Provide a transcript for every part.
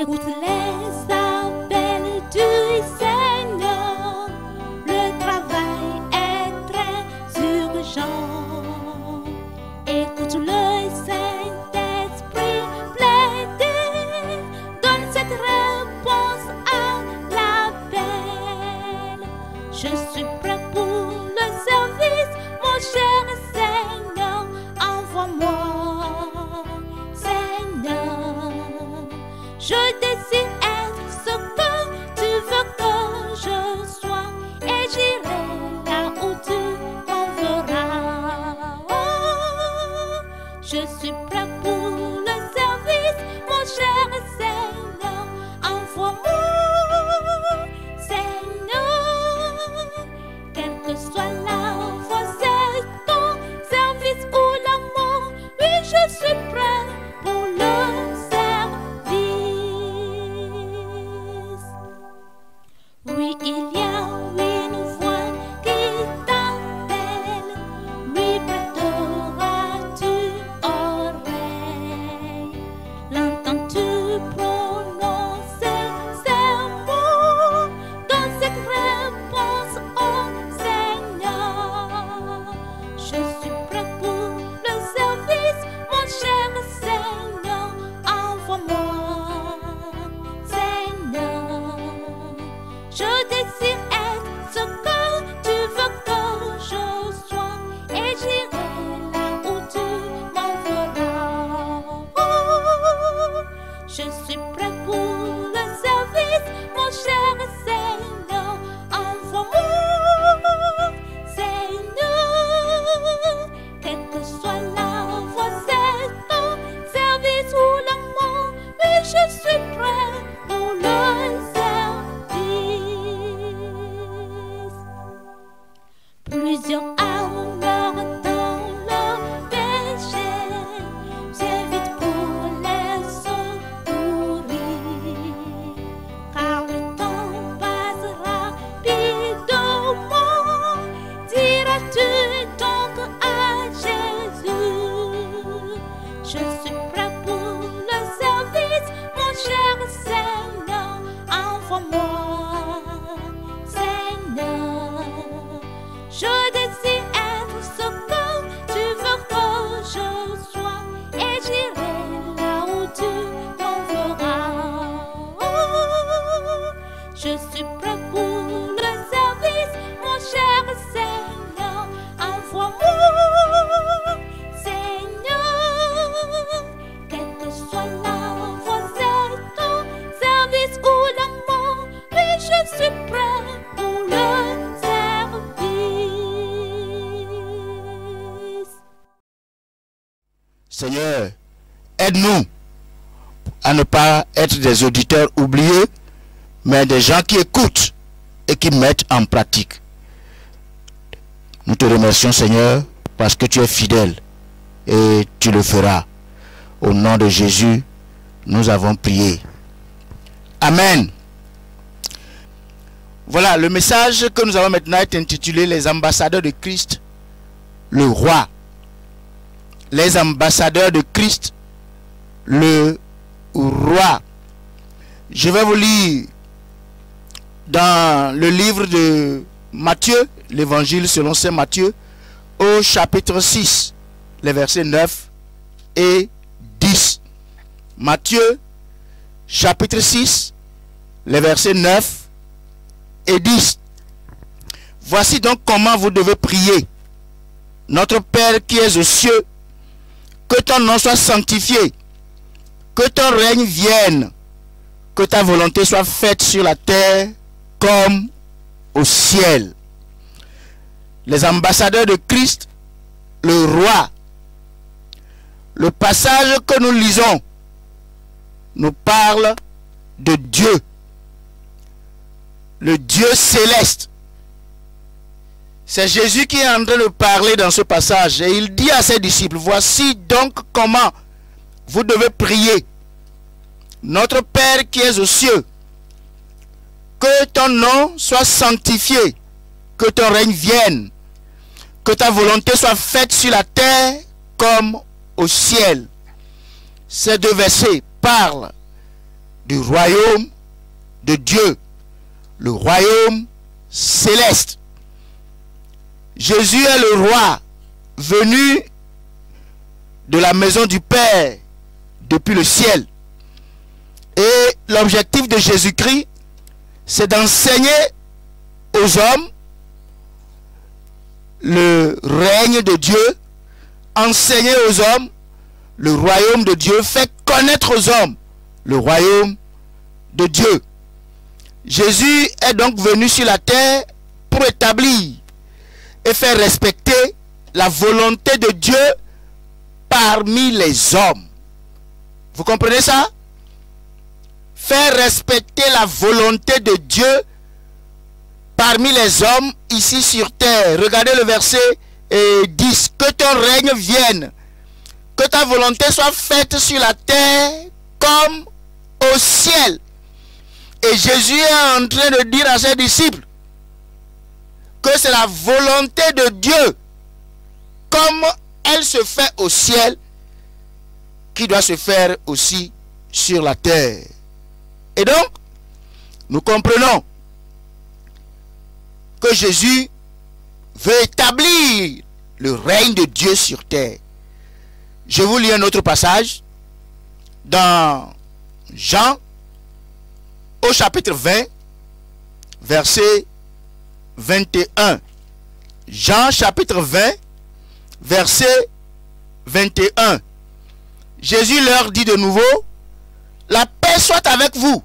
Écoute les appels du Seigneur, le travail est très urgent. Écoute le Saint-Esprit plaider, donne cette réponse à l'appel. Je suis prêt pour le service, mon cher Seigneur, envoie-moi, Seigneur. Je désire être ce que tu veux que je sois, et j'irai là où tu m'enverras. Oh, je suis prêt pour le service, mon cher Seigneur, envoie-moi, Seigneur. Quelle que soit la voie, c'est ton service ou la mort, oui, je suis prêt pour le service. Oui, il y a une voix qui t'appelle, lui prêteras-tu oreille? L'entends-tu prononcer ces mots? Donne cette réponse au Seigneur. Je suis prêt pour le service, mon cher Seigneur, envoie-moi, Seigneur. Je désire être ce que tu veux que je sois, et j'irai là où tu m'enverras. Oh, je suis prêt pour le service, mon cher Seigneur, envoie-moi, Seigneur. Quelle que soit la voie, c'est ton service ou la mort, oui, je suis prêt pour le service. Plusieurs âmes meurent dans le péché, viens vite pour les secourir, car le temps passe rapidement. Diras-tu donc à Jésus, je suis prêt pour le service, mon cher Seigneur, envoie-moi, Seigneur. Je désire être ce que tu veux que je sois, et j'irai là où tu m'enverras. Oh, je suis prêt pour le service, mon cher Seigneur, envoie-moi, Seigneur. Quelle que soit la voie, c'est ton service ou la mort, oui, je suis prêt pour le service. Seigneur, aide-nous à ne pas être des auditeurs oubliés, mais des gens qui écoutent et qui mettent en pratique. Nous te remercions, Seigneur, parce que tu es fidèle et tu le feras. Au nom de Jésus, nous avons prié. Amen. Voilà, le message que nous avons maintenant est intitulé « Les ambassadeurs de Christ, le roi ». Les ambassadeurs de Christ, le roi. Je vais vous lire dans le livre de Matthieu, l'évangile selon saint Matthieu, au chapitre 6, les versets 9 et 10. Matthieu, chapitre 6, les versets 9 et 10. Voici donc comment vous devez prier. Notre Père qui es aux cieux, que ton nom soit sanctifié, que ton règne vienne, que ta volonté soit faite sur la terre comme au ciel. Les ambassadeurs de Christ, le roi. Le passage que nous lisons nous parle de Dieu, le Dieu céleste. C'est Jésus qui est en train de parler dans ce passage et il dit à ses disciples, voici donc comment vous devez prier. Notre Père qui es aux cieux, que ton nom soit sanctifié, que ton règne vienne, que ta volonté soit faite sur la terre comme au ciel. Ces deux versets parlent du royaume de Dieu, le royaume céleste. Jésus est le roi venu de la maison du Père depuis le ciel. Et l'objectif de Jésus-Christ, c'est d'enseigner aux hommes le règne de Dieu, enseigner aux hommes le royaume de Dieu, faire connaître aux hommes le royaume de Dieu. Jésus est donc venu sur la terre pour établir et faire respecter la volonté de Dieu parmi les hommes. Vous comprenez ça? Faire respecter la volonté de Dieu parmi les hommes ici sur terre. Regardez le verset 10. Que ton règne vienne, que ta volonté soit faite sur la terre comme au ciel. Et Jésus est en train de dire à ses disciples que c'est la volonté de Dieu, comme elle se fait au ciel, qui doit se faire aussi sur la terre. Et donc, nous comprenons que Jésus veut établir le règne de Dieu sur terre. Je vous lis un autre passage dans Jean au chapitre 20, verset 21. Jean chapitre 20, verset 21. Jésus leur dit de nouveau: la paix soit avec vous.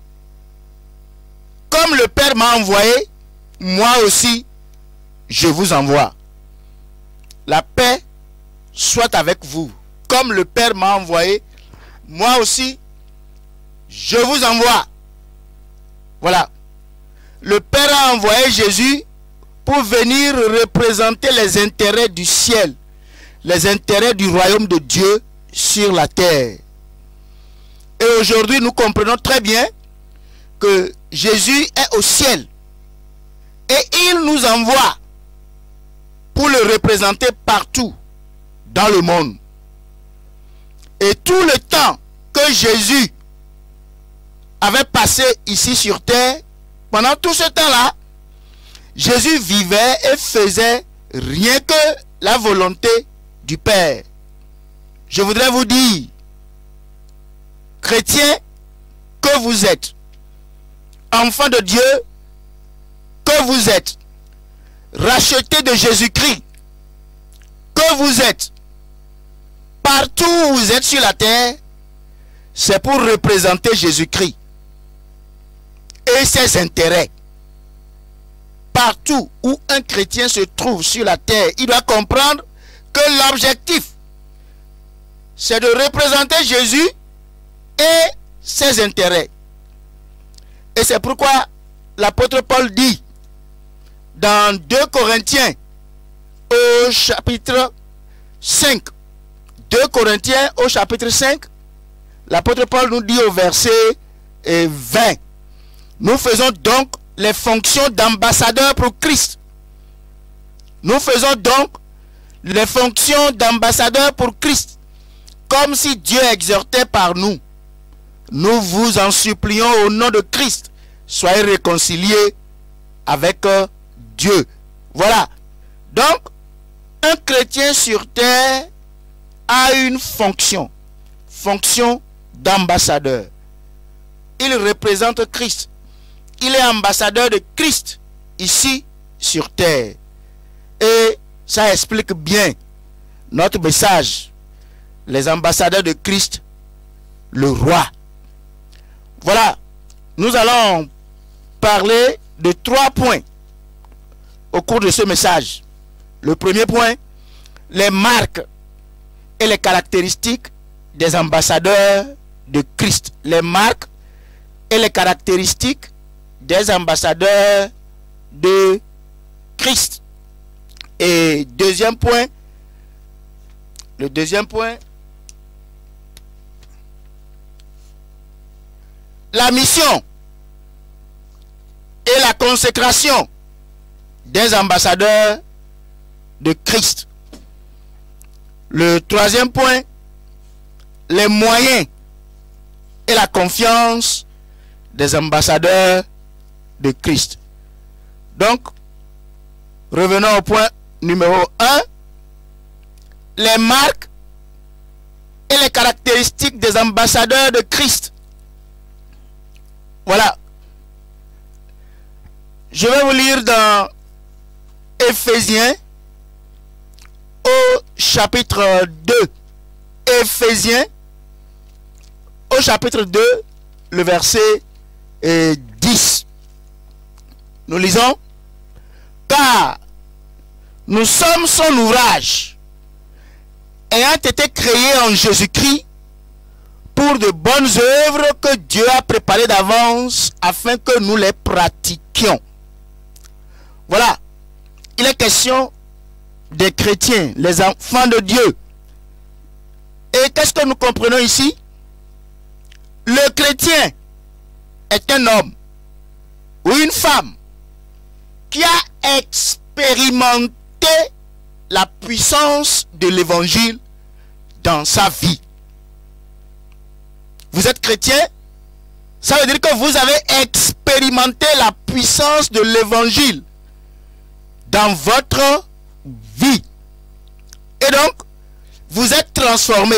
Comme le Père m'a envoyé, moi aussi je vous envoie. La paix soit avec vous. Comme le Père m'a envoyé, moi aussi je vous envoie. Voilà. Le Père a envoyé Jésus pour venir représenter les intérêts du ciel, les intérêts du royaume de Dieu sur la terre. Et aujourd'hui, nous comprenons très bien que Jésus est au ciel et il nous envoie pour le représenter partout dans le monde. Et tout le temps que Jésus avait passé ici sur terre, pendant tout ce temps-là, Jésus vivait et faisait rien que la volonté du Père. Je voudrais vous dire, chrétiens que vous êtes, enfants de Dieu que vous êtes, rachetés de Jésus-Christ que vous êtes, partout où vous êtes sur la terre, c'est pour représenter Jésus-Christ et ses intérêts. Partout où un chrétien se trouve sur la terre, il doit comprendre que l'objectif, c'est de représenter Jésus et ses intérêts. Et c'est pourquoi l'apôtre Paul dit dans 2 Corinthiens au chapitre 5, 2 Corinthiens au chapitre 5, l'apôtre Paul nous dit au verset 20, nous faisons donc les fonctions d'ambassadeurs pour Christ. Nous faisons donc les fonctions d'ambassadeurs pour Christ, comme si Dieu exhortait par nous. Nous vous en supplions au nom de Christ, soyez réconciliés avec Dieu. Voilà. Donc, un chrétien sur terre a une fonction d'ambassadeur. Il représente Christ. Il est ambassadeur de Christ ici sur terre. Et ça explique bien notre message. Les ambassadeurs de Christ, le roi. Voilà. Nous allons parler de 3 points au cours de ce message. Le premier point, les marques et les caractéristiques des ambassadeurs de Christ. Les marques et les caractéristiques des ambassadeurs de Christ. Et deuxième point, le deuxième point, la mission et la consécration des ambassadeurs de Christ. Le troisième point, les moyens et la confiance des ambassadeurs de Christ. Donc, revenons au point numéro 1. Les marques et les caractéristiques des ambassadeurs de Christ. Voilà. Je vais vous lire dans Éphésiens au chapitre 2. Éphésiens au chapitre 2, le verset 10. Nous lisons: car nous sommes son ouvrage, ayant été créés en Jésus-Christ pour de bonnes œuvres que Dieu a préparées d'avance afin que nous les pratiquions. Voilà. Il est question des chrétiens, les enfants de Dieu. Et qu'est-ce que nous comprenons ici? Le chrétien est un homme ou une femme qui a expérimenté la puissance de l'évangile dans sa vie. Vous êtes chrétien, ça veut dire que vous avez expérimenté la puissance de l'évangile dans votre vie. Et donc, vous êtes transformé.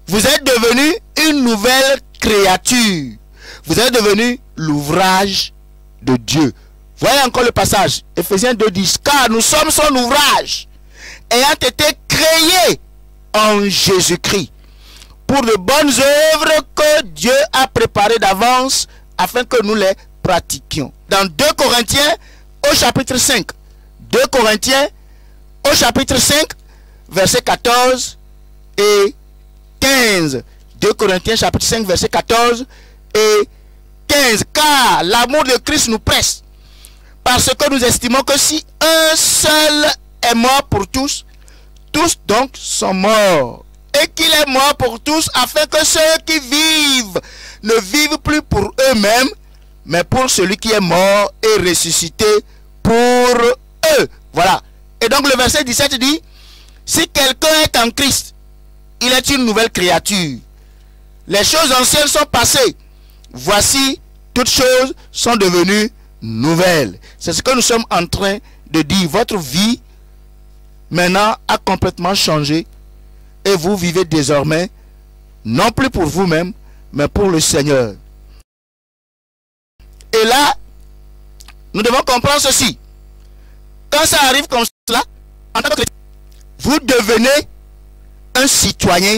Vous êtes devenu une nouvelle créature. Vous êtes devenu l'ouvrage de Dieu. Voyez encore le passage, Éphésiens 2:10. Car nous sommes son ouvrage, ayant été créés en Jésus-Christ, pour de bonnes œuvres que Dieu a préparées d'avance, afin que nous les pratiquions. Dans 2 Corinthiens, au chapitre 5. 2 Corinthiens, au chapitre 5, versets 14 et 15. 2 Corinthiens, chapitre 5, versets 14 et 15. Car l'amour de Christ nous presse, parce que nous estimons que si un seul est mort pour tous, tous donc sont morts. Et qu'il est mort pour tous, afin que ceux qui vivent ne vivent plus pour eux-mêmes, mais pour celui qui est mort et ressuscité pour eux. Voilà. Et donc le verset 17 dit: si quelqu'un est en Christ, il est une nouvelle créature. Les choses anciennes sont passées. Voici, toutes choses sont devenues nouvelles. C'est ce que nous sommes en train de dire. Votre vie maintenant a complètement changé. Et vous vivez désormais, non plus pour vous-même, mais pour le Seigneur. Et là, nous devons comprendre ceci. Quand ça arrive comme cela, en tant que chrétien, vous devenez un citoyen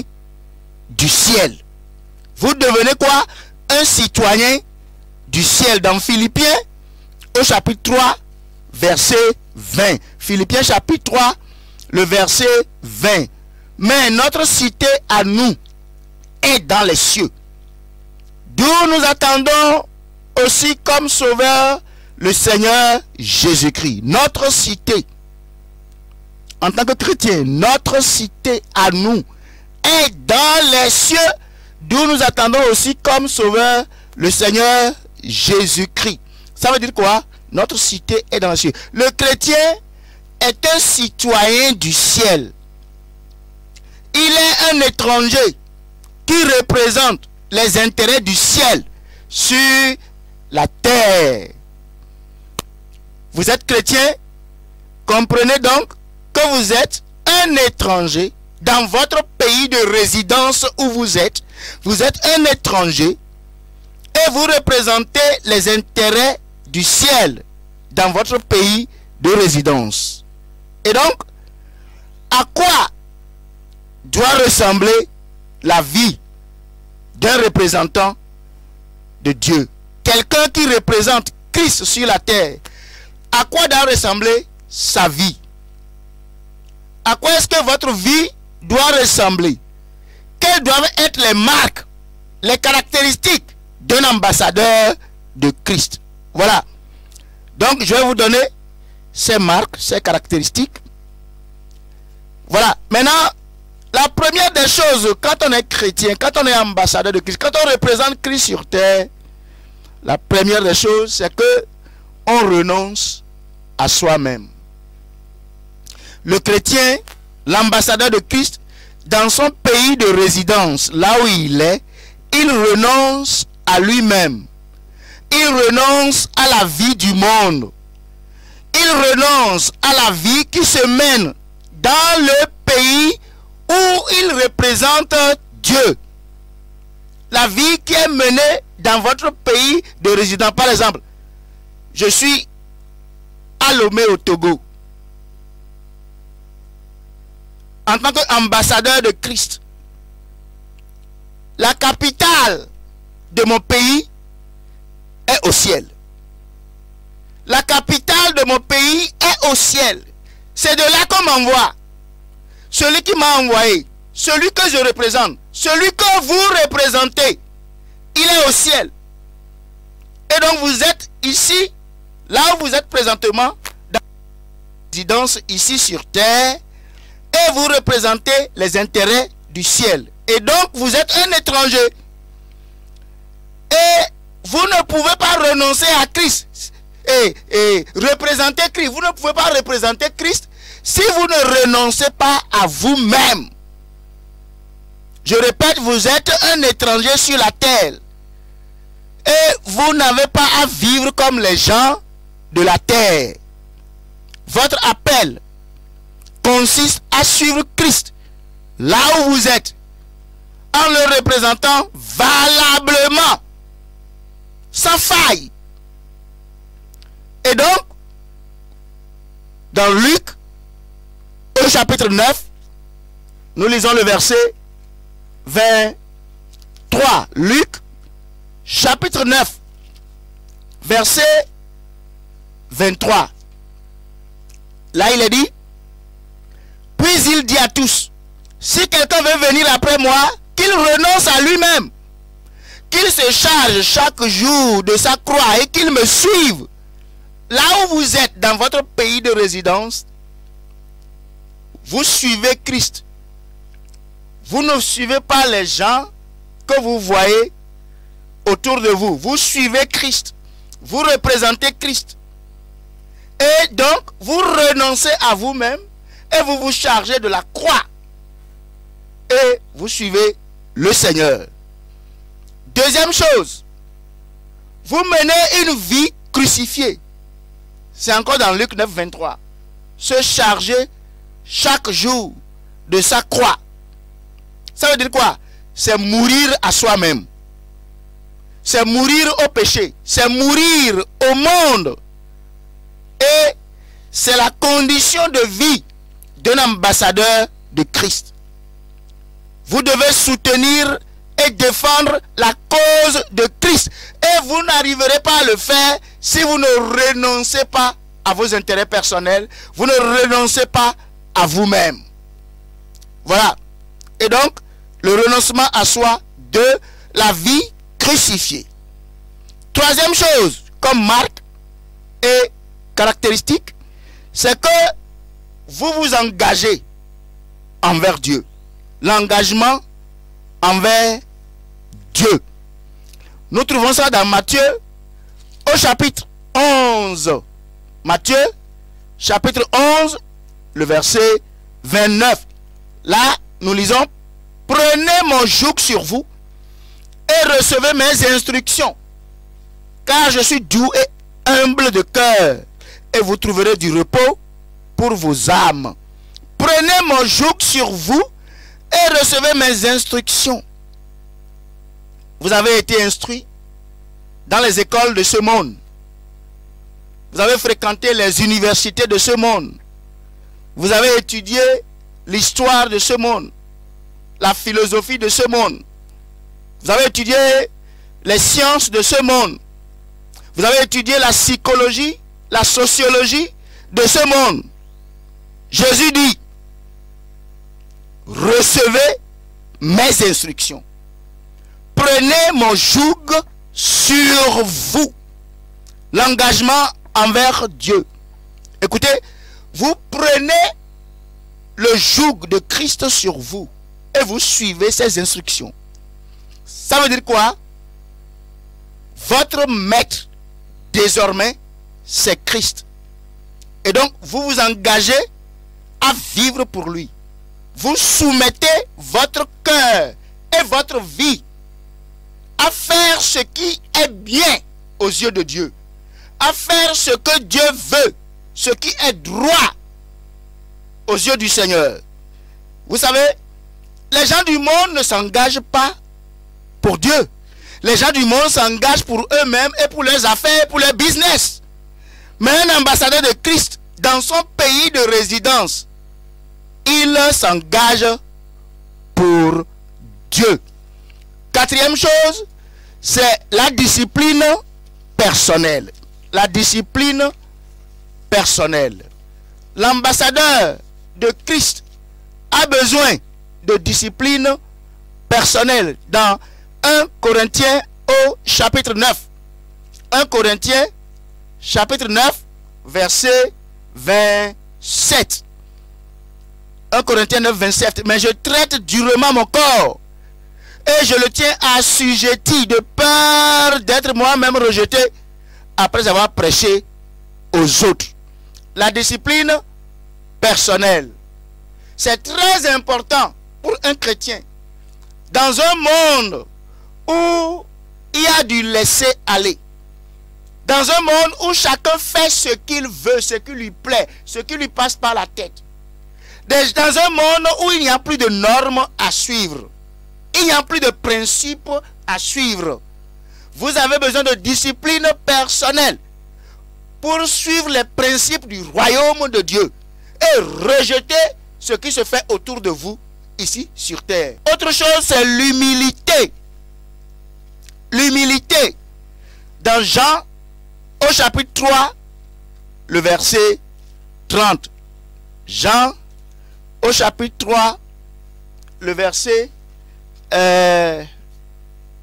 du ciel. Vous devenez quoi? Un citoyen du ciel. Dans Philippiens, au chapitre 3, verset 20. Philippiens chapitre 3, le verset 20. Mais notre cité à nous est dans les cieux, d'où nous attendons aussi comme sauveur le Seigneur Jésus-Christ. Notre cité, en tant que chrétien, notre cité à nous est dans les cieux, d'où nous attendons aussi comme sauveur le Seigneur Jésus-Christ. Ça veut dire quoi? Notre cité est dans les cieux. Le chrétien est un citoyen du ciel. Il est un étranger qui représente les intérêts du ciel sur la terre. Vous êtes chrétien, comprenez donc que vous êtes un étranger dans votre pays de résidence où vous êtes. Vous êtes un étranger et vous représentez les intérêts du ciel dans votre pays de résidence. Et donc, à quoi doit ressembler la vie d'un représentant de Dieu? Quelqu'un qui représente Christ sur la terre, à quoi doit ressembler sa vie? À quoi est-ce que votre vie doit ressembler? Quelles doivent être les marques, les caractéristiques d'un ambassadeur de Christ? Voilà. Donc je vais vous donner ces marques, ces caractéristiques. Voilà. Maintenant, la première des choses, quand on est chrétien, quand on est ambassadeur de Christ, quand on représente Christ sur terre, la première des choses, c'est que on renonce à soi-même. Le chrétien, l'ambassadeur de Christ, dans son pays de résidence, là où il est, il renonce à lui-même. Il renonce à la vie du monde. Il renonce à la vie qui se mène dans le pays où il représente Dieu. La vie qui est menée dans votre pays de résidence. Par exemple, je suis à Lomé au Togo. En tant qu'ambassadeur de Christ, la capitale de mon pays est au ciel. La capitale de mon pays est au ciel. C'est de là qu'on m'envoie. Celui qui m'a envoyé, celui que je représente, celui que vous représentez, il est au ciel. Et donc vous êtes ici, là où vous êtes présentement, dans la résidence ici sur terre, et vous représentez les intérêts du ciel. Et donc vous êtes un étranger. Et vous ne pouvez pas renoncer à Christ et représenter Christ. Vous ne pouvez pas représenter Christ si vous ne renoncez pas à vous-même. Je répète, vous êtes un étranger sur la terre. Et vous n'avez pas à vivre comme les gens de la terre. Votre appel consiste à suivre Christ là où vous êtes, en le représentant valablement, sans faille. Et donc, dans Luc, au chapitre 9, nous lisons le verset 23. Luc, chapitre 9, verset 23. Là, il est dit, puis il dit à tous, si quelqu'un veut venir après moi, qu'il renonce à lui-même, qu'il se charge chaque jour de sa croix et qu'il me suive. Là où vous êtes, dans votre pays de résidence, vous suivez Christ. Vous ne suivez pas les gens que vous voyez autour de vous. Vous suivez Christ. Vous représentez Christ. Et donc, vous renoncez à vous-même et vous vous chargez de la croix. Et vous suivez le Seigneur. Deuxième chose, vous menez une vie crucifiée. C'est encore dans Luc 9, 23. Se charger chaque jour de sa croix. Ça veut dire quoi? C'est mourir à soi-même. C'est mourir au péché. C'est mourir au monde. Et c'est la condition de vie d'un ambassadeur de Christ. Vous devez soutenir et défendre la cause de Christ. Et vous n'arriverez pas à le faire si vous ne renoncez pas à vos intérêts personnels. Vous ne renoncez pas à vous-même. Voilà. Et donc, le renoncement à soi de la vie crucifiée. Troisième chose, comme marque et caractéristique, c'est que vous vous engagez envers Dieu. L'engagement envers Dieu. Nous trouvons ça dans Matthieu au chapitre 11. Matthieu chapitre 11, le verset 29. Là, nous lisons, prenez mon joug sur vous et recevez mes instructions, car je suis doux et humble de cœur, et vous trouverez du repos pour vos âmes. Prenez mon joug sur vous et recevez mes instructions. Vous avez été instruit dans les écoles de ce monde. Vous avez fréquenté les universités de ce monde. Vous avez étudié l'histoire de ce monde, la philosophie de ce monde. Vous avez étudié les sciences de ce monde. Vous avez étudié la psychologie, la sociologie de ce monde. Jésus dit, recevez mes instructions. Prenez mon joug sur vous. L'engagement envers Dieu. Écoutez, vous prenez le joug de Christ sur vous et vous suivez ses instructions. Ça veut dire quoi? Votre maître désormais, c'est Christ. Et donc, vous vous engagez à vivre pour lui. Vous soumettez votre cœur et votre vie à faire ce qui est bien aux yeux de Dieu, à faire ce que Dieu veut, ce qui est droit aux yeux du Seigneur. Vous savez, les gens du monde ne s'engagent pas pour Dieu. Les gens du monde s'engagent pour eux-mêmes et pour leurs affaires, pour leur business. Mais un ambassadeur de Christ, dans son pays de résidence, il s'engage pour Dieu. Quatrième chose, c'est la discipline personnelle. La discipline personnelle. L'ambassadeur de Christ a besoin de discipline personnelle. Dans 1 Corinthiens au chapitre 9. 1 Corinthiens chapitre 9 verset 27. 1 Corinthiens 9 27. Mais je traite durement mon corps et je le tiens assujetti de peur d'être moi-même rejeté après avoir prêché aux autres. La discipline personnelle. C'est très important pour un chrétien. Dans un monde où il y a du laisser-aller, dans un monde où chacun fait ce qu'il veut, ce qui lui plaît, ce qui lui passe par la tête, dans un monde où il n'y a plus de normes à suivre, il n'y a plus de principes à suivre, vous avez besoin de discipline personnelle pour suivre les principes du royaume de Dieu et rejeter ce qui se fait autour de vous ici sur terre. Autre chose, c'est l'humilité. L'humilité. Dans Jean, au chapitre 3, le verset 30. Jean, au chapitre 3, le verset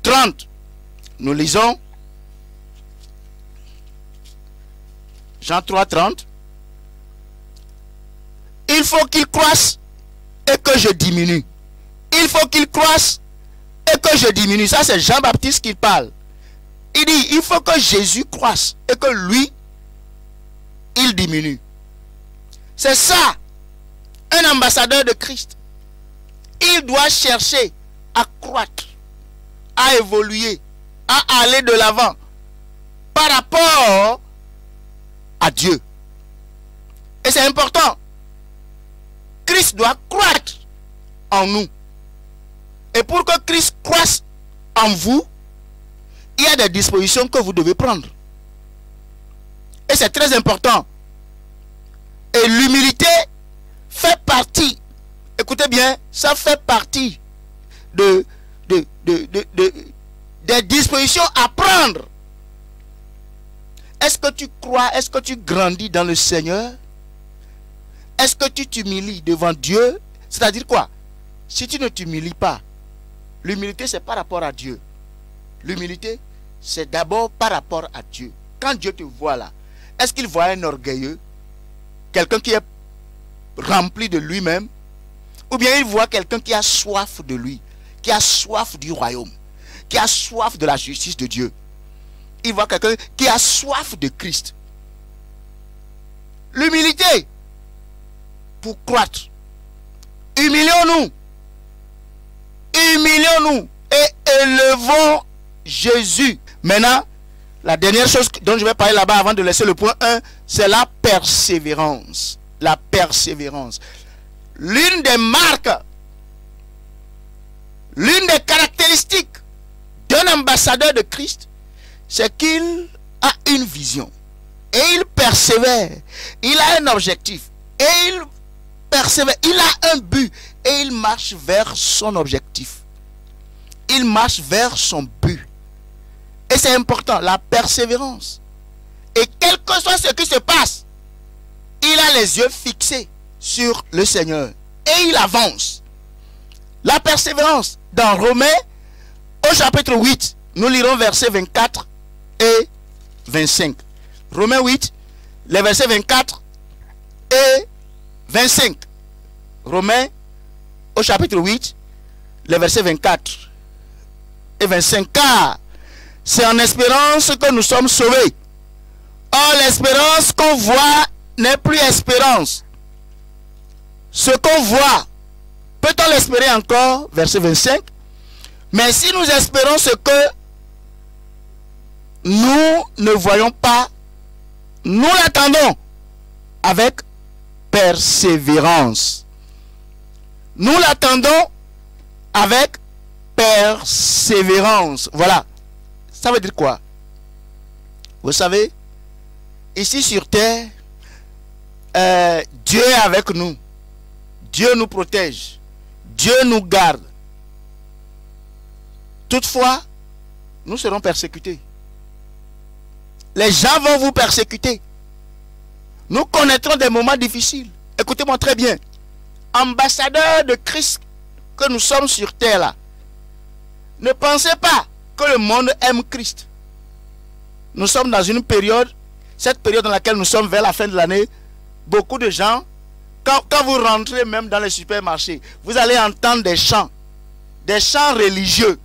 30. Nous lisons Jean 3, 30. Il faut qu'il croisse et que je diminue. Il faut qu'il croisse et que je diminue. Ça, c'est Jean-Baptiste qui parle. Il dit, il faut que Jésus croisse et que lui, il diminue. C'est ça, un ambassadeur de Christ. Il doit chercher à croître, à évoluer, à aller de l'avant par rapport à Dieu. Et c'est important. Christ doit croître en nous. Et pour que Christ croisse en vous, il y a des dispositions que vous devez prendre. Et c'est très important. Et l'humilité fait partie, écoutez bien, ça fait partie des dispositions à prendre. Est-ce que tu crois, est-ce que tu grandis dans le Seigneur? Est-ce que tu t'humilies devant Dieu? C'est-à-dire quoi? Si tu ne t'humilies pas, l'humilité c'est par rapport à Dieu. L'humilité c'est d'abord par rapport à Dieu. Quand Dieu te voit là, est-ce qu'il voit un orgueilleux? Quelqu'un qui est rempli de lui-même? Ou bien il voit quelqu'un qui a soif de lui, qui a soif du royaume, qui a soif de la justice de Dieu? Il voit quelqu'un qui a soif de Christ. L'humilité pour croître. Humilions-nous. Humilions-nous et élevons Jésus. Maintenant, la dernière chose dont je vais parler là-bas avant de laisser le point 1, c'est la persévérance. La persévérance. L'une des marques, l'une des caractéristiques d'un ambassadeur de Christ, c'est qu'il a une vision. Et il persévère. Il a un objectif. Et il persévère. Il a un but. Et il marche vers son objectif. Il marche vers son but. Et c'est important, la persévérance. Et quel que soit ce qui se passe, il a les yeux fixés sur le Seigneur. Et il avance. La persévérance, dans Romains, au chapitre 8, nous lirons versets 24 et 25. Romains 8, les versets 24 et 25. Romains, au chapitre 8, les versets 24 et 25. Car c'est en espérance que nous sommes sauvés. Or, l'espérance qu'on voit n'est plus espérance. Ce qu'on voit, peut-on l'espérer encore? Verset 25. Mais si nous espérons ce que nous ne voyons pas, nous l'attendons avec persévérance. Nous l'attendons avec persévérance. Voilà. Ça veut dire quoi? Vous savez, ici sur terre, Dieu est avec nous. Dieu nous protège. Dieu nous garde. Toutefois, nous serons persécutés. Les gens vont vous persécuter. Nous connaîtrons des moments difficiles. Écoutez-moi très bien. Ambassadeurs de Christ que nous sommes sur terre là, ne pensez pas que le monde aime Christ. Nous sommes dans une période, cette période dans laquelle nous sommes vers la fin de l'année, beaucoup de gens, quand vous rentrez même dans les supermarchés, vous allez entendre des chants religieux.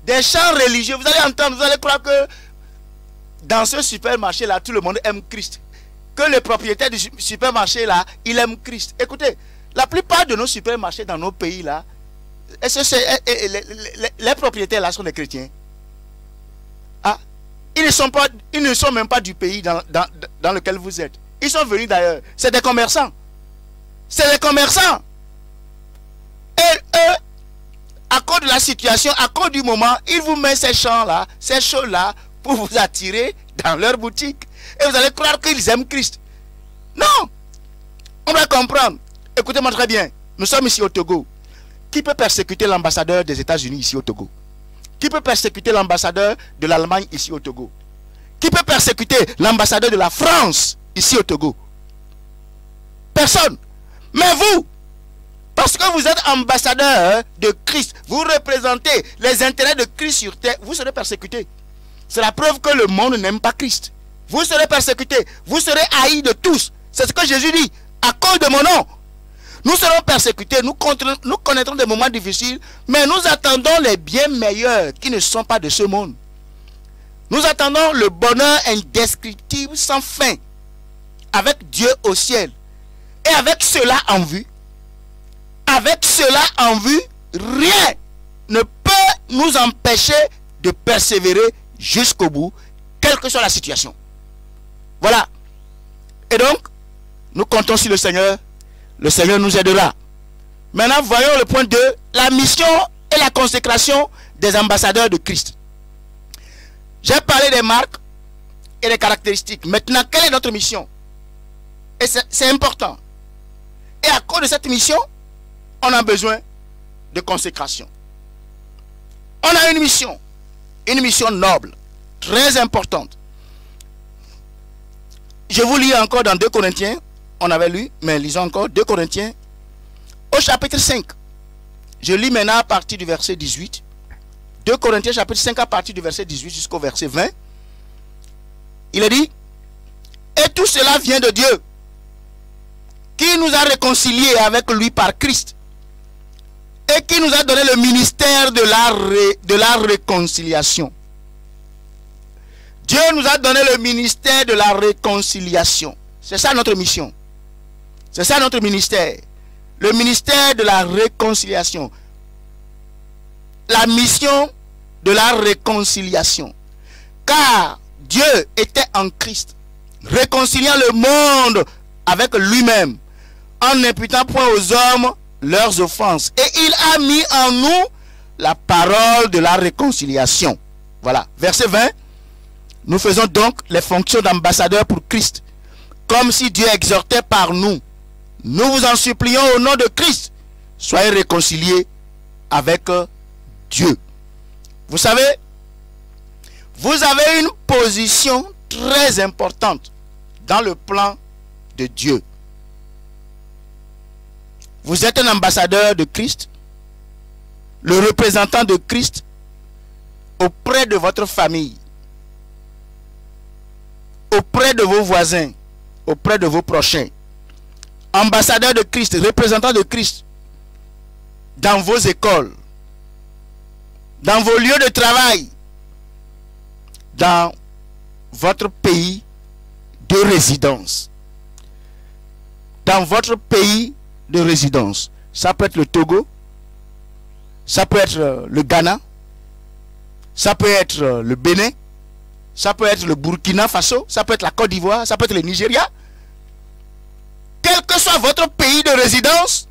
Des chants religieux, vous allez entendre, vous allez croire que dans ce supermarché là, tout le monde aime Christ. Que le propriétaire du supermarché là, il aime Christ. Écoutez, la plupart de nos supermarchés dans nos pays là, les propriétaires là sont des chrétiens. Ah, ils ne sont même pas du pays dans lequel vous êtes. Ils sont venus d'ailleurs. C'est des commerçants. C'est des commerçants. Et eux, à cause de la situation, à cause du moment, ils vous mettent ces chants là, ces choses là, pour vous attirer dans leur boutique. Et vous allez croire qu'ils aiment Christ. Non. On doit comprendre. Écoutez-moi très bien. Nous sommes ici au Togo. Qui peut persécuter l'ambassadeur des États-Unis ici au Togo? Qui peut persécuter l'ambassadeur de l'Allemagne ici au Togo? Qui peut persécuter l'ambassadeur de la France ici au Togo? Personne. Mais vous, parce que vous êtes ambassadeur de Christ, vous représentez les intérêts de Christ sur terre, vous serez persécutés. C'est la preuve que le monde n'aime pas Christ. Vous serez persécutés, vous serez haïs de tous. C'est ce que Jésus dit. À cause de mon nom, nous serons persécutés, nous connaîtrons des moments difficiles, mais nous attendons les biens meilleurs qui ne sont pas de ce monde. Nous attendons le bonheur indescriptible sans fin, avec Dieu au ciel. Et avec cela en vue, rien ne peut nous empêcher de persévérer jusqu'au bout, quelle que soit la situation. Voilà. Et donc, nous comptons sur le Seigneur. Le Seigneur nous aidera. Maintenant, voyons le point 2, la mission et la consécration des ambassadeurs de Christ. J'ai parlé des marques et des caractéristiques. Maintenant, quelle est notre mission? Et c'est important. Et à cause de cette mission, on a besoin de consécration. On a une mission noble, très importante. Je vous lis encore dans 2 Corinthiens, on avait lu, mais lisons encore 2 Corinthiens, au chapitre 5. Je lis maintenant à partir du verset 18. 2 Corinthiens chapitre 5 à partir du verset 18 jusqu'au verset 20. Il est dit, et tout cela vient de Dieu, qui nous a réconciliés avec lui par Christ, et qui nous a donné le ministère de la réconciliation. Dieu nous a donné le ministère de la réconciliation. C'est ça notre mission. C'est ça notre ministère. Le ministère de la réconciliation. La mission de la réconciliation. Car Dieu était en Christ, réconciliant le monde avec lui-même, en n'imputant point aux hommes leurs offenses. Et il a mis en nous la parole de la réconciliation. Voilà. Verset 20. Nous faisons donc les fonctions d'ambassadeurs pour Christ, comme si Dieu exhortait par nous. Nous vous en supplions au nom de Christ, soyez réconciliés avec Dieu. Vous savez, vous avez une position très importante dans le plan de Dieu. Vous êtes un ambassadeur de Christ, le représentant de Christ auprès de votre famille, auprès de vos voisins, auprès de vos prochains. Ambassadeur de Christ, représentant de Christ dans vos écoles, dans vos lieux de travail, dans votre pays de résidence. Dans votre pays de résidence. Ça peut être le Togo, ça peut être le Ghana, ça peut être le Bénin, Ça peut être le Burkina Faso, ça peut être la Côte d'Ivoire, ça peut être le Nigeria. Quel que soit votre pays de résidence,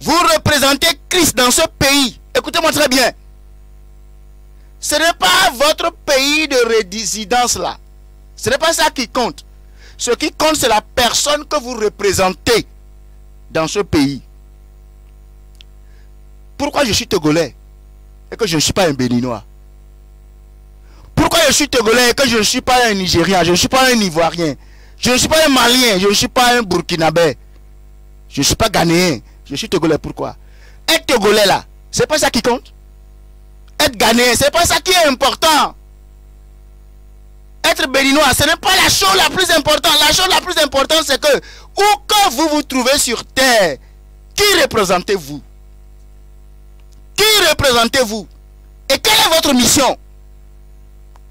vous représentez Christ dans ce pays. Écoutez-moi très bien. Ce n'est pas votre pays de résidence là. Ce n'est pas ça qui compte. Ce qui compte, c'est la personne que vous représentez dans ce pays. Pourquoi je suis Togolais et que je ne suis pas un Béninois? Pourquoi je suis Togolais et que je ne suis pas un Nigérien? Je ne suis pas un Ivoirien. Je ne suis pas un Malien. Je ne suis pas un Burkinabé. Je ne suis pas Ghanéen. Je suis Togolais. Pourquoi? Être Togolais là, c'est pas ça qui compte. Être Ghanéen, c'est pas ça qui est important. Être Béninois, ce n'est pas la chose la plus importante. La chose la plus importante, c'est que où que vous vous trouvez sur terre, qui représentez-vous? Qui représentez-vous? Et quelle est votre mission?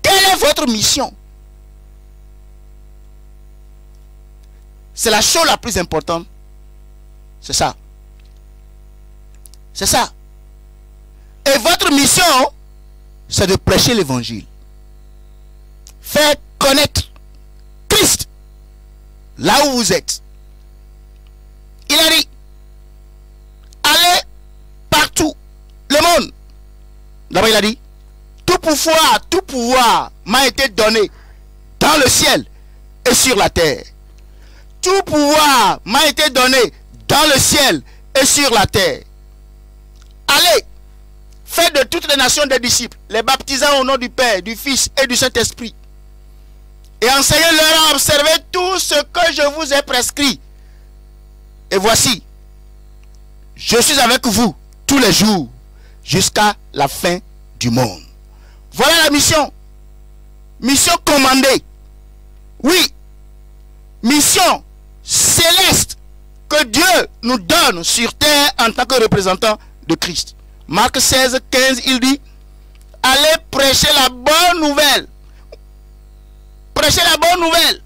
Quelle est votre mission? C'est la chose la plus importante. C'est ça. C'est ça. Et votre mission, c'est de prêcher l'évangile. Faire connaître Christ là où vous êtes. Il a dit, allez partout, le monde. D'abord il a dit, tout pouvoir m'a été donné dans le ciel et sur la terre. Tout pouvoir m'a été donné dans le ciel et sur la terre. Allez, faites de toutes les nations des disciples, les baptisant au nom du Père, du Fils et du Saint-Esprit. Et enseignez-leur à observer tout ce que je vous ai prescrit. Et voici, je suis avec vous tous les jours jusqu'à la fin du monde. Voilà la mission. Mission commandée. Oui. Mission céleste que Dieu nous donne sur terre en tant que représentant de Christ. Marc 16, 15, il dit, allez prêcher la bonne nouvelle. Prêchez la bonne nouvelle.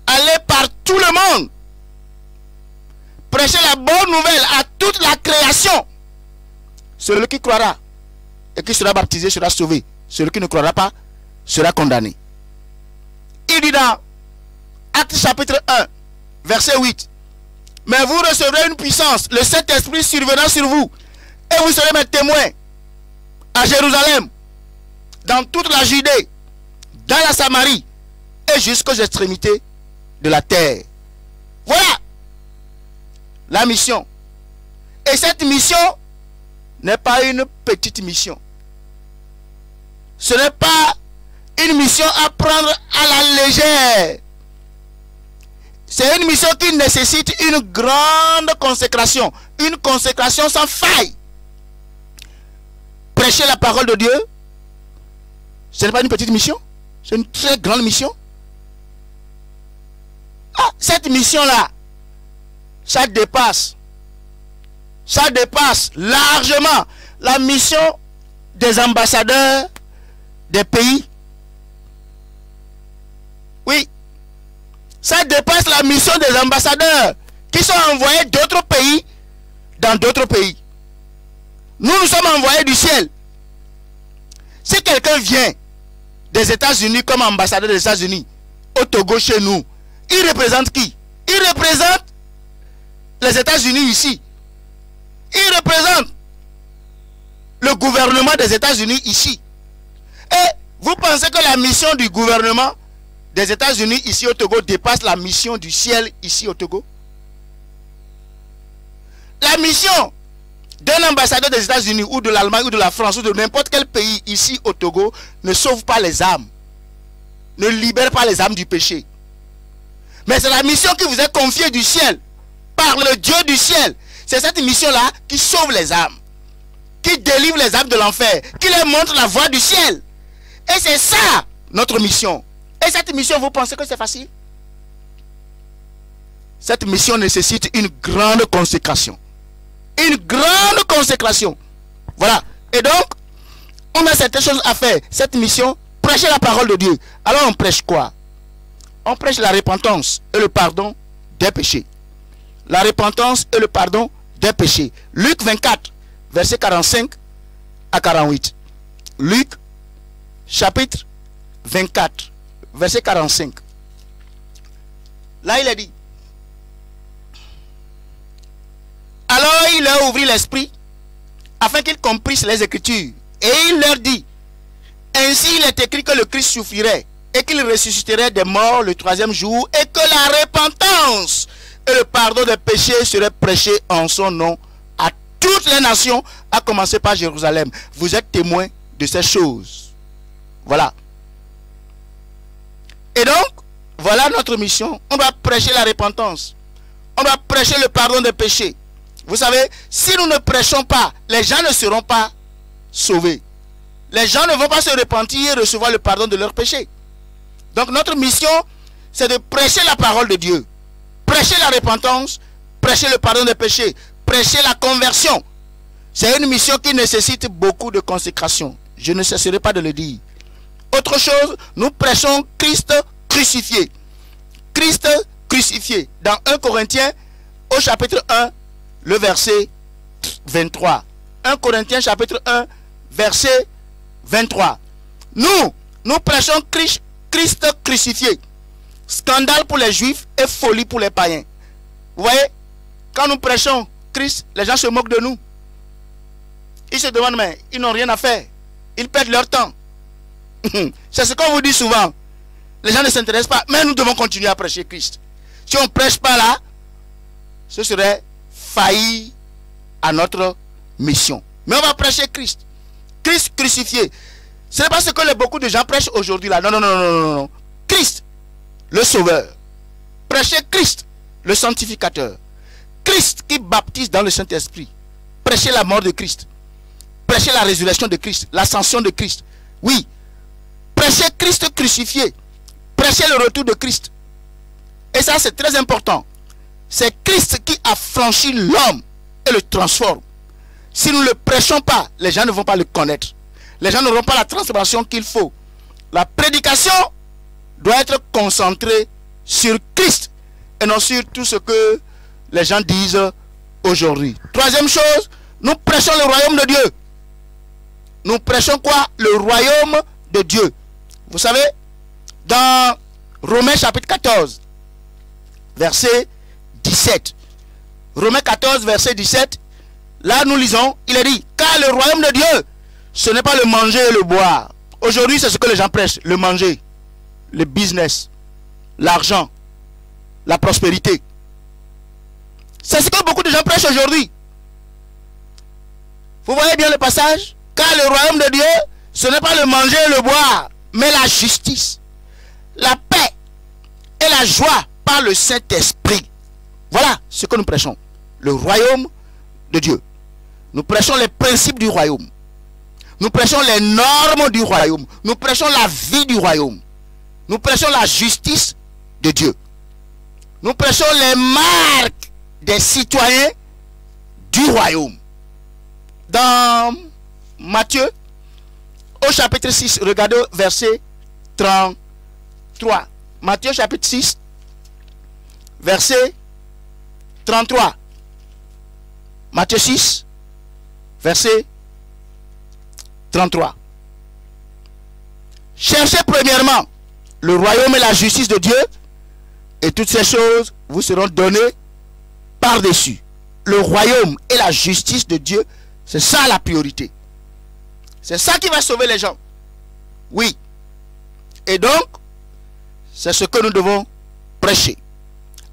Allez par tout le monde. Prêchez la bonne nouvelle à toute la création. Celui qui croira et qui sera baptisé sera sauvé. Celui qui ne croira pas sera condamné. Il dit dans Actes chapitre 1, verset 8. Mais vous recevrez une puissance, le Saint-Esprit survenant sur vous. Et vous serez mes témoins à Jérusalem, dans toute la Judée, dans la Samarie et jusqu'aux extrémités de la terre. Voilà la mission. Et cette mission n'est pas une petite mission. Ce n'est pas une mission à prendre à la légère. C'est une mission qui nécessite une grande consécration. Une consécration sans faille. Prêcher la parole de Dieu, ce n'est pas une petite mission. C'est une très grande mission. Ah, cette mission-là, ça dépasse largement la mission des ambassadeurs des pays. Oui, ça dépasse la mission des ambassadeurs qui sont envoyés d'autres pays dans d'autres pays. Nous sommes envoyés du ciel. Si quelqu'un vient des États-Unis comme ambassadeur des États-Unis au Togo chez nous, il représente qui? Il représente les États-Unis ici. Il représente le gouvernement des États-Unis ici. Et vous pensez que la mission du gouvernement des États-Unis ici au Togo dépasse la mission du ciel ici au Togo? La mission d'un ambassadeur des États-Unis ou de l'Allemagne ou de la France ou de n'importe quel pays ici au Togo ne sauve pas les âmes, ne libère pas les âmes du péché. Mais c'est la mission qui vous est confiée du ciel par le Dieu du ciel. C'est cette mission-là qui sauve les âmes, qui délivre les âmes de l'enfer, qui leur montre la voie du ciel. Et c'est ça notre mission. Et cette mission, vous pensez que c'est facile? Cette mission nécessite une grande consécration. Une grande consécration. Voilà. Et donc, on a certaines choses à faire. Cette mission, prêcher la parole de Dieu. Alors on prêche quoi? On prêche la repentance et le pardon des péchés. La repentance et le pardon des péchés. Luc 24, verset 45 à 48. Luc, chapitre 24, verset 45. Là, il a dit. Alors il leur ouvrit l'esprit afin qu'ils comprissent les Écritures. Et il leur dit, ainsi il est écrit que le Christ souffrirait et qu'il ressusciterait des morts le troisième jour et que la repentance et le pardon des péchés seraient prêchés en son nom à toutes les nations, à commencer par Jérusalem. Vous êtes témoins de ces choses. Voilà. Et donc, voilà notre mission. On doit prêcher la repentance. On doit prêcher le pardon des péchés. Vous savez, si nous ne prêchons pas, les gens ne seront pas sauvés. Les gens ne vont pas se repentir et recevoir le pardon de leurs péchés. Donc notre mission, c'est de prêcher la parole de Dieu. Prêcher la repentance, prêcher le pardon des péchés, prêcher la conversion. C'est une mission qui nécessite beaucoup de consécration. Je ne cesserai pas de le dire. Autre chose, nous prêchons Christ crucifié. Christ crucifié. Dans 1 Corinthiens, au chapitre 1, le verset 23. 1 Corinthiens chapitre 1, verset 23. Nous prêchons Christ crucifié. Scandale pour les juifs et folie pour les païens. Vous voyez, quand nous prêchons Christ, les gens se moquent de nous. Ils se demandent, mais ils n'ont rien à faire. Ils perdent leur temps. C'est ce qu'on vous dit souvent. Les gens ne s'intéressent pas, mais nous devons continuer à prêcher Christ. Si on ne prêche pas là, ce serait faillir à notre mission. Mais on va prêcher Christ. Christ crucifié. Ce n'est pas ce que beaucoup de gens prêchent aujourd'hui là. Non, non, non, non, non, non. Christ, le sauveur. Prêchez Christ, le sanctificateur. Christ qui baptise dans le Saint-Esprit. Prêchez la mort de Christ. Prêchez la résurrection de Christ, l'ascension de Christ. Oui. Prêchez Christ crucifié. Prêchez le retour de Christ. Et ça, c'est très important. C'est Christ qui a franchi l'homme et le transforme. Si nous ne le prêchons pas, les gens ne vont pas le connaître. Les gens n'auront pas la transformation qu'il faut. La prédication doit être concentrée sur Christ et non sur tout ce que les gens disent aujourd'hui. Troisième chose, nous prêchons le royaume de Dieu. Nous prêchons quoi? Le royaume de Dieu. Vous savez, dans Romains chapitre 14, verset 17. Romains 14, verset 17. Là, nous lisons, il est dit, car le royaume de Dieu, ce n'est pas le manger et le boire. Aujourd'hui, c'est ce que les gens prêchent. Le manger, le business, l'argent, la prospérité. C'est ce que beaucoup de gens prêchent aujourd'hui. Vous voyez bien le passage? Car le royaume de Dieu, ce n'est pas le manger et le boire, mais la justice, la paix et la joie par le Saint-Esprit. Voilà ce que nous prêchons. Le royaume de Dieu. Nous prêchons les principes du royaume. Nous prêchons les normes du royaume. Nous prêchons la vie du royaume. Nous prêchons la justice de Dieu. Nous prêchons les marques des citoyens du royaume. Dans Matthieu, au chapitre 6, regardez verset 33. Matthieu chapitre 6, verset 33. Matthieu 6, verset 33. Cherchez premièrement le royaume et la justice de Dieu, et toutes ces choses vous seront données par-dessus. Le royaume et la justice de Dieu, c'est ça la priorité. C'est ça qui va sauver les gens. Oui. Et donc, c'est ce que nous devons prêcher.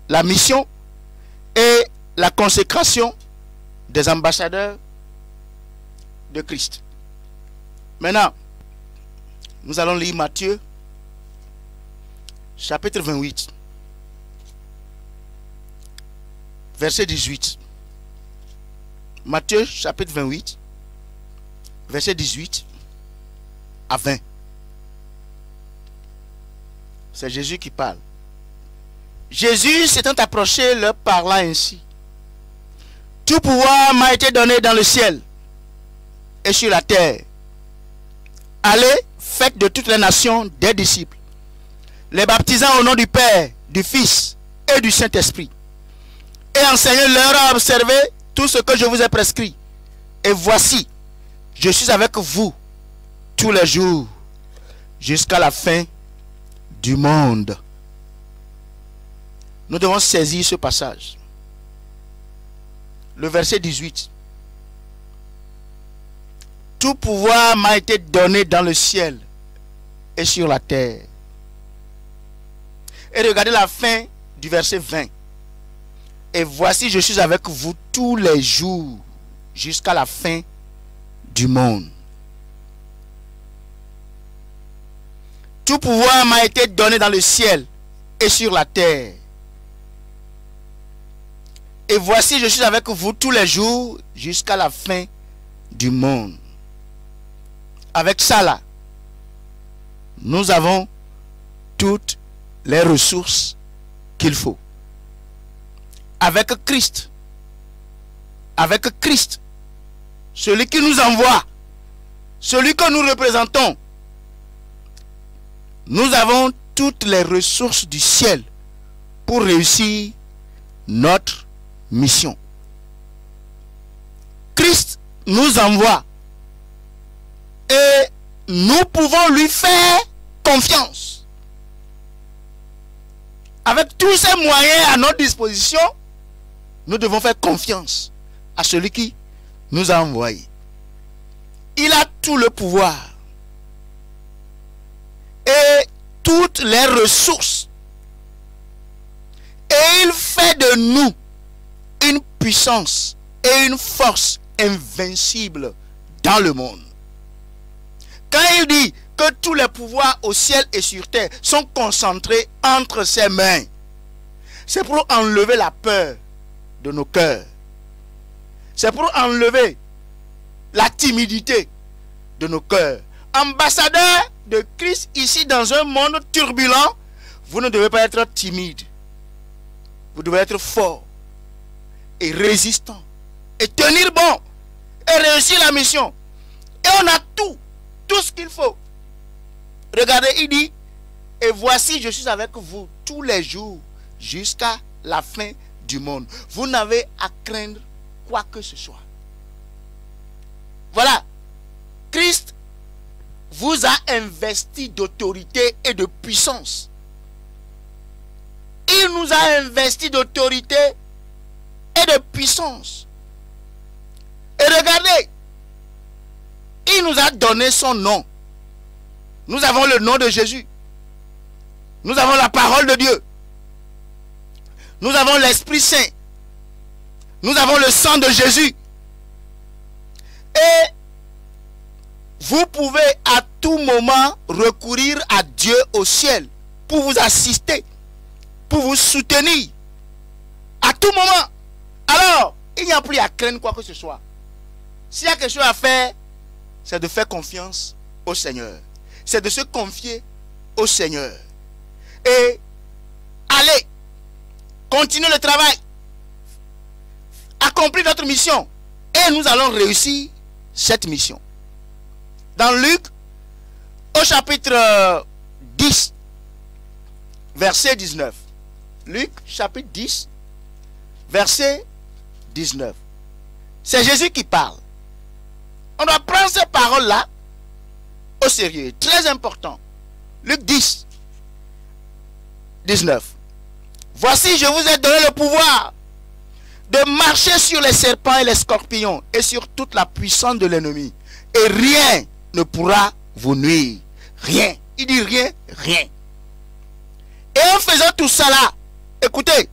La mission et la consécration des ambassadeurs de Christ. Maintenant, nous allons lire Matthieu, chapitre 28, verset 18. Matthieu, chapitre 28, verset 18 à 20. C'est Jésus qui parle. Jésus s'étant approché, leur parla ainsi. Tout pouvoir m'a été donné dans le ciel et sur la terre. Allez, faites de toutes les nations des disciples, les baptisant au nom du Père, du Fils et du Saint-Esprit, et enseignez-leur à observer tout ce que je vous ai prescrit. Et voici, je suis avec vous tous les jours, jusqu'à la fin du monde. Nous devons saisir ce passage. Le verset 18. Tout pouvoir m'a été donné dans le ciel et sur la terre. Et regardez la fin du verset 20. Et voici, je suis avec vous tous les jours jusqu'à la fin du monde. Tout pouvoir m'a été donné dans le ciel et sur la terre. Et voici, je suis avec vous tous les jours jusqu'à la fin du monde. Avec ça là, nous avons toutes les ressources qu'il faut. Avec Christ, celui qui nous envoie, celui que nous représentons, nous avons toutes les ressources du ciel pour réussir notre mission. Christ nous envoie et nous pouvons lui faire confiance. Avec tous ces moyens à notre disposition, nous devons faire confiance à celui qui nous a envoyés. Il a tout le pouvoir et toutes les ressources. Et il fait de nous une puissance et une force invincible dans le monde. Quand il dit que tous les pouvoirs au ciel et sur terre sont concentrés entre ses mains, c'est pour enlever la peur de nos cœurs. C'est pour enlever la timidité de nos cœurs. Ambassadeur de Christ ici dans un monde turbulent, vous ne devez pas être timide. Vous devez être fort et résistant et tenir bon et réussir la mission. Et on a tout ce qu'il faut. Regardez, il dit, et voici, je suis avec vous tous les jours jusqu'à la fin du monde. Vous n'avez à craindre quoi que ce soit. Voilà. Christ vous a investi d'autorité et de puissance. Il nous a investi d'autorité et de puissance. Et regardez, il nous a donné son nom. Nous avons le nom de Jésus. Nous avons la parole de Dieu. Nous avons l'Esprit Saint. Nous avons le sang de Jésus. Et vous pouvez à tout moment recourir à Dieu au ciel pour vous assister, pour vous soutenir. À tout moment. Alors, il n'y a plus à craindre quoi que ce soit. S'il y a quelque chose à faire, c'est de faire confiance au Seigneur. C'est de se confier au Seigneur. Et allez, continuez le travail. Accomplir notre mission. Et nous allons réussir cette mission. Dans Luc, au chapitre 10, verset 19. Luc, chapitre 10, verset 19. C'est Jésus qui parle. On doit prendre ces paroles-là au sérieux. Très important. Luc 10, 19. Voici, je vous ai donné le pouvoir de marcher sur les serpents et les scorpions et sur toute la puissance de l'ennemi. Et rien ne pourra vous nuire. Rien. Il dit rien, rien. Et en faisant tout ça là, écoutez,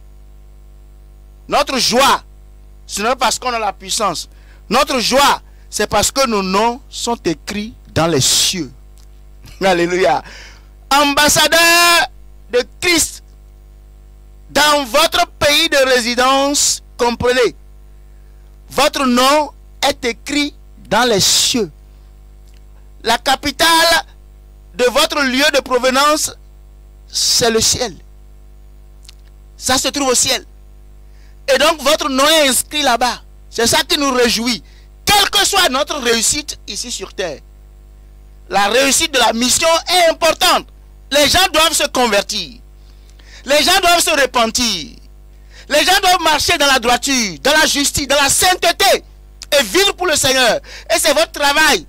notre joie, ce n'est pas parce qu'on a la puissance. Notre joie, c'est parce que nos noms sont écrits dans les cieux. Alléluia. Ambassadeur de Christ dans votre pays de résidence, comprenez, votre nom est écrit dans les cieux. La capitale de votre lieu de provenance, c'est le ciel. Ça se trouve au ciel. Et donc votre nom est inscrit là-bas. C'est ça qui nous réjouit. Quelle que soit notre réussite ici sur terre, la réussite de la mission est importante. Les gens doivent se convertir. Les gens doivent se repentir. Les gens doivent marcher dans la droiture, dans la justice, dans la sainteté et vivre pour le Seigneur. Et c'est votre travail,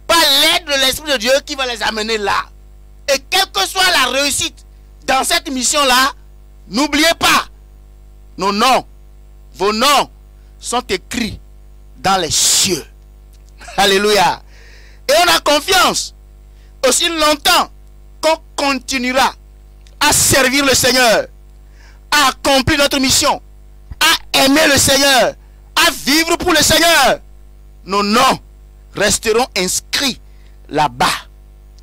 par l'aide de l'Esprit de Dieu, qui va les amener là. Et quelle que soit la réussite dans cette mission-là, n'oubliez pas, nos noms, vos noms sont écrits dans les cieux. Alléluia. Et on a confiance aussi longtemps qu'on continuera à servir le Seigneur, à accomplir notre mission, à aimer le Seigneur, à vivre pour le Seigneur. Nos noms resteront inscrits là-bas,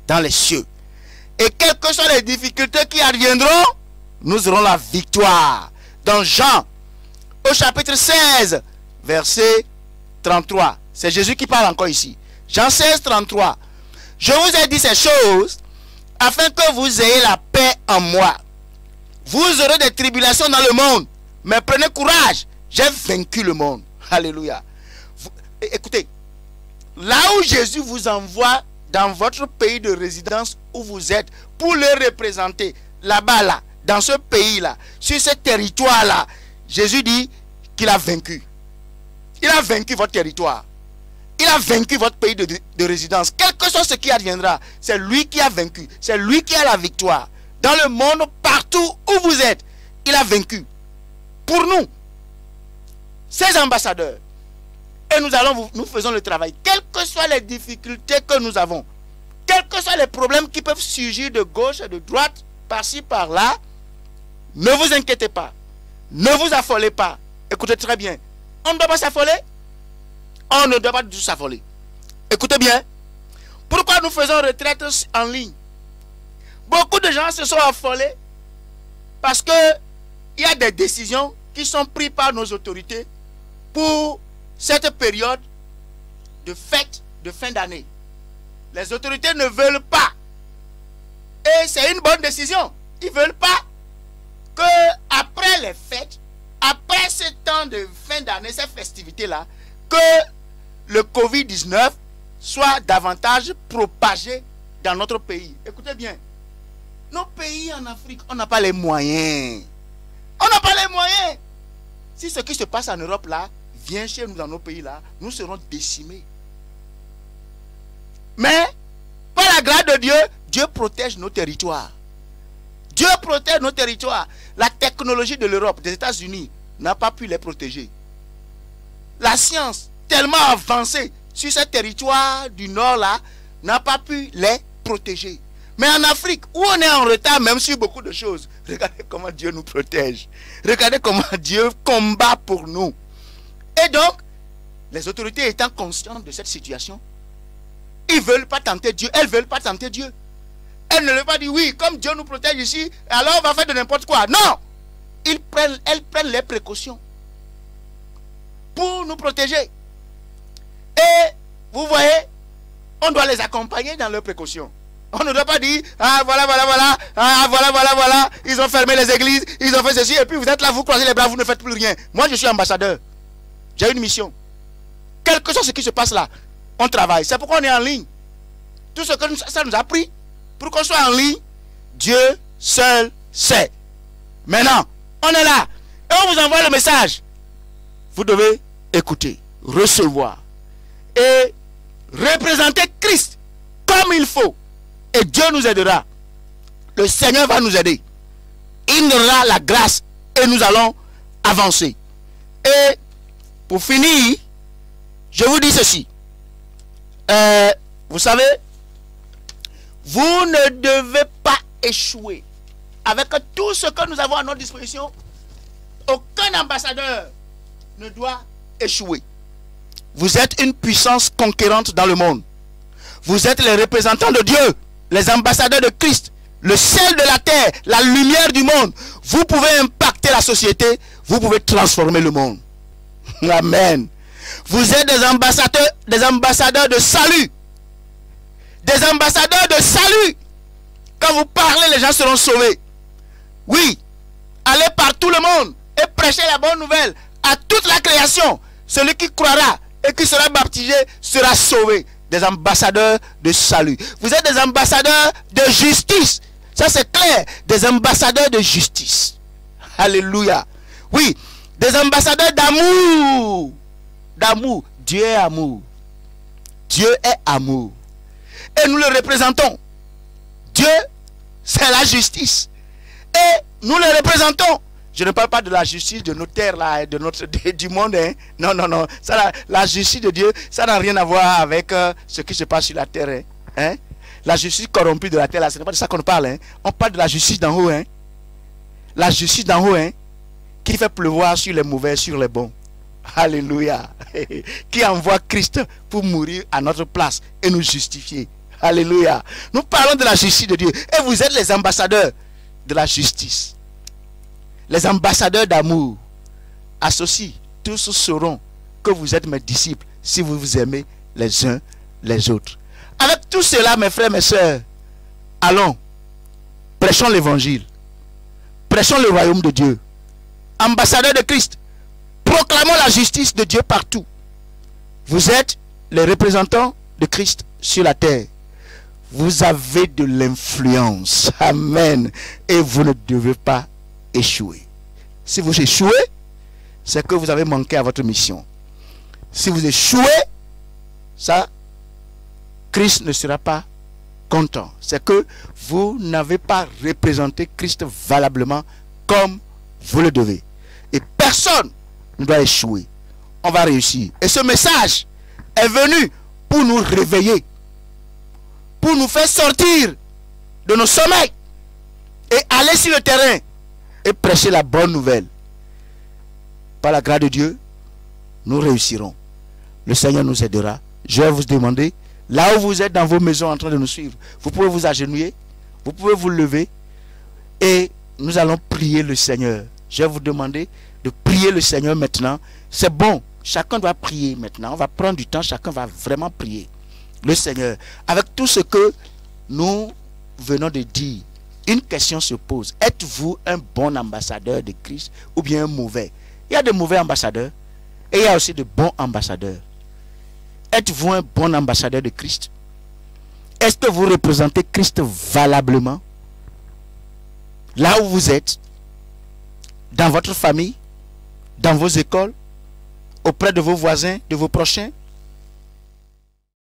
dans les cieux. Et quelles que soient les difficultés qui adviendront, nous aurons la victoire. Dans Jean, au chapitre 16, verset 33. C'est Jésus qui parle encore ici. Jean 16, 33. Je vous ai dit ces choses afin que vous ayez la paix en moi. Vous aurez des tribulations dans le monde, mais prenez courage, j'ai vaincu le monde. Alléluia. Écoutez, là où Jésus vous envoie dans votre pays de résidence où vous êtes pour le représenter, là-bas, là, dans ce pays-là, sur ce territoire-là, Jésus dit qu'il a vaincu. Il a vaincu votre territoire. Il a vaincu votre pays de résidence. Quel que soit ce qui adviendra, c'est lui qui a vaincu. C'est lui qui a la victoire. Dans le monde, partout où vous êtes, il a vaincu. Pour nous, ces ambassadeurs, et nous faisons le travail. Quelles que soient les difficultés que nous avons, quels que soient les problèmes qui peuvent surgir de gauche et de droite, par-ci, par-là, ne vous inquiétez pas. Ne vous affolez pas. Écoutez très bien. On ne doit pas s'affoler. On ne doit pas du tout s'affoler. Écoutez bien. Pourquoi nous faisons retraite en ligne? Beaucoup de gens se sont affolés parce que il y a des décisions qui sont prises par nos autorités pour cette période de fête de fin d'année. Les autorités ne veulent pas. Et c'est une bonne décision. Ils ne veulent pas que après les fêtes, après ce temps de fin d'année, ces festivités-là, que le Covid-19 soit davantage propagé dans notre pays. Écoutez bien. Nos pays en Afrique, on n'a pas les moyens. On n'a pas les moyens. Si ce qui se passe en Europe là, vient chez nous dans nos pays là, nous serons décimés. Mais, par la grâce de Dieu, Dieu protège nos territoires. Dieu protège nos territoires. La technologie de l'Europe, des États-Unis, n'a pas pu les protéger. La science, tellement avancée sur ces territoires du Nord là, n'a pas pu les protéger. Mais en Afrique, où on est en retard même sur beaucoup de choses, regardez comment Dieu nous protège. Regardez comment Dieu combat pour nous. Et donc, les autorités étant conscientes de cette situation, ils ne veulent pas tenter Dieu. Elles ne veulent pas tenter Dieu. Elles ne veulent pas dire oui, comme Dieu nous protège ici, alors on va faire de n'importe quoi. Non! Elles prennent les précautions pour nous protéger. Et vous voyez, on doit les accompagner dans leurs précautions. On ne doit pas dire, ah voilà, voilà, ils ont fermé les églises, ils ont fait ceci, et puis vous êtes là, vous croisez les bras, vous ne faites plus rien. Moi, je suis ambassadeur. J'ai une mission. Quel que soit ce qui se passe là, on travaille. C'est pourquoi on est en ligne. Tout ce que ça nous a pris pour qu'on soit en ligne, Dieu seul sait. Maintenant, on est là. Et on vous envoie le message. Vous devez écouter, recevoir et représenter Christ comme il faut. Et Dieu nous aidera. Le Seigneur va nous aider. Il nous donnera la grâce et nous allons avancer. Et pour finir, je vous dis ceci. Vous savez, vous ne devez pas échouer. Avec tout ce que nous avons à notre disposition, aucun ambassadeur ne doit échouer. Vous êtes une puissance conquérante dans le monde. Vous êtes les représentants de Dieu, les ambassadeurs de Christ, le sel de la terre, la lumière du monde. Vous pouvez impacter la société, vous pouvez transformer le monde. Amen. Vous êtes des ambassadeurs de salut. Des ambassadeurs de salut. Quand vous parlez, les gens seront sauvés. Oui, allez par tout le monde et prêchez la bonne nouvelle à toute la création. Celui qui croira et qui sera baptisé sera sauvé. Des ambassadeurs de salut. Vous êtes des ambassadeurs de justice. Ça c'est clair. Des ambassadeurs de justice. Alléluia. Oui, des ambassadeurs d'amour. D'amour. Dieu est amour. Dieu est amour. Et nous le représentons. Dieu C'est la justice. Et nous les représentons. Je ne parle pas de la justice de nos terres, là, du monde. Hein. Non, non, non. Ça, la justice de Dieu, ça n'a rien à voir avec ce qui se passe sur la terre. Hein. Hein? La justice corrompue de la terre, là, ce n'est pas de ça qu'on parle. Hein. On parle de la justice d'en haut. Hein. La justice d'en haut, hein, qui fait pleuvoir sur les mauvais, sur les bons. Alléluia. Qui envoie Christ pour mourir à notre place et nous justifier. Alléluia. Nous parlons de la justice de Dieu. Et vous êtes les ambassadeurs de la justice. Les ambassadeurs d'amour. Associés, tous sauront que vous êtes mes disciples si vous vous aimez les uns les autres. Avec tout cela, mes frères, mes sœurs, allons, prêchons l'évangile. Prêchons le royaume de Dieu. Ambassadeurs de Christ. Proclamons la justice de Dieu partout. Vous êtes les représentants de Christ sur la terre. Vous avez de l'influence. Amen. Et vous ne devez pas échouer. Si vous échouez, c'est que vous avez manqué à votre mission. Si vous échouez, ça, Christ ne sera pas content. C'est que vous n'avez pas représenté Christ valablement comme vous le devez. Et personne ne doit échouer. On va réussir. Et ce message est venu pour nous réveiller, pour nous faire sortir de nos sommeils et aller sur le terrain et prêcher la bonne nouvelle. Par la grâce de Dieu, nous réussirons. Le Seigneur nous aidera. Je vais vous demander, là où vous êtes dans vos maisons en train de nous suivre, vous pouvez vous agenouiller, vous pouvez vous lever et nous allons prier le Seigneur. Je vais vous demander de prier le Seigneur maintenant. C'est bon, chacun doit prier maintenant. On va prendre du temps, chacun va vraiment prier le Seigneur. Avec tout ce que nous venons de dire, une question se pose. Êtes-vous un bon ambassadeur de Christ ou bien un mauvais? Il y a de mauvais ambassadeurs et il y a aussi de bons ambassadeurs. Êtes-vous un bon ambassadeur de Christ? Est-ce que vous représentez Christ valablement? Là où vous êtes, dans votre famille, dans vos écoles, auprès de vos voisins, de vos prochains,